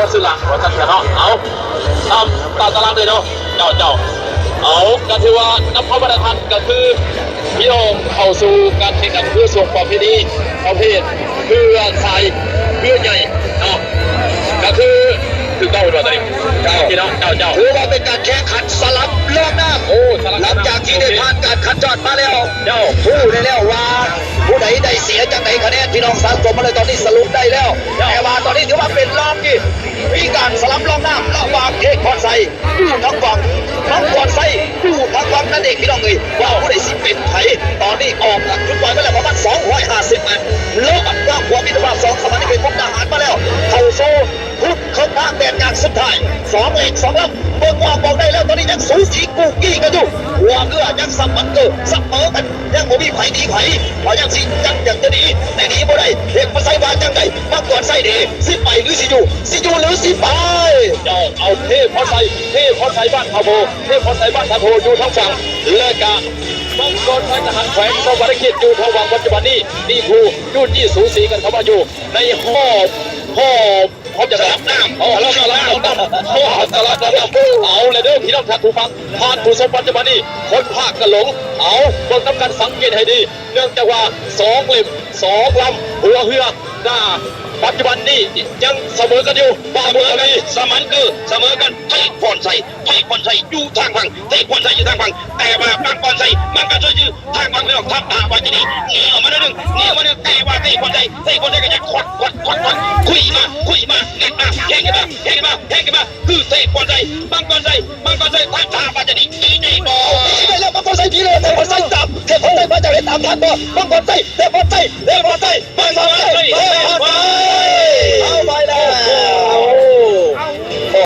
พสื่อหลังหัวจันทร์เนาะเอาตามตารางเลยเนาะเจ้าเอาก็ถือว่านับเข้ามาทันก็คือพี่น้องเข้าสู่การแข่งขันเพื่อส่งประเพณีประเภทเพื่อชายเพื่อใหญ่เนาะก็คือเก้าตัวนี้พี่น้องเจ้าถือว่าเป็นการแข่งขันสลับรอบหน้าโอ้หลังจากที่ได้ผ่านการคัดจอดมาแล้วผู้ได้แล้วว่าผู้ใดได้เสียจากไหนคะแนนพี่น้องสะสมมาเลยตอนนี้สรุปได้แล้วแต่ว่าตอนนี้ถือว่าเป็นรอบที่มีการสลับรอบหน้าระหว่างเอกพรไซอยู่ทั้งฝั่งน้องพรไซอยู่ทั้งฝั่งนั่นเองพี่น้องเลยว่าผู้ใดสิเป็นไผตอนนี้ออกหลักจุดบอลไปแล้วประมาณ250มันโลกอันกว้างขวางมิตรภาพ2สมัยนี้เป็นพวกทหารมาแล้วเข้าโซ่พุทธเขาพากแบบอย่างสุดท้าย2เหล็ก2ลำเบิ่งว่าบอกได้แล้วตอนนี้ยังสูสีกูกี้กันอยู่หัวเรือยังสับมันเกิดสับเปิดกันยังบ่มีไผดีไผเพราะยังสิยังอยากจะหนีแต่หนีบ่ได้เด็กมาใส่บาจังไดมาก่อนใส่เดสิไปหรือสิอยู่หรือสิไปเจ้าเอาเทพพรไซบ้านพาโพเทพพรไซบ้านพาโพอยู่ทั้งฝั่งเลิกกะบางคนทหารแขวงสวัสดิกิจอยู่ทางฝั่งปัจจุบันนี้นี่ครูยุ่นยี่สูสีกันเข้ามาอยู่ในห้องจะรับน้ำแล้วก็รับน้ำเอาเลยเด้อพี่น้องท่านผู้ฟังผ่านผู้ชมปัจจุบันนี้คนภาคกันหลงเอาเบิ่งน้ำกันสังเกตให้ดีเนื่องจากว่า2เหล่ม2ลำหัวเรือหน้าปัจจุบันนี้ยังเสมอกันอยู่บ้าเมืองนี้สมันเกอร์เสมอกันเทพพรไซอยู่ทางฝั่งเทพพรไซอยู่ทางฝั่งแต่ว่าบางพรไซมันก็ช่วยยืนทางฝั่งเรื่องทับตาไว้ที่นี่เหนียวมาหนึ่งแต่ว่าเทพพรไซก็จะขวัดคุยมาเก็บมาแข่งกันมาคือเทพพรไซบางพรไซทับตาไว้ที่นี่ตีในบอลไปแล้วบางพรไซทีเลยเทพพรไซจับเทพพรไซมาจากเห็นตามทันบอลบางพรไซเทพพรไซ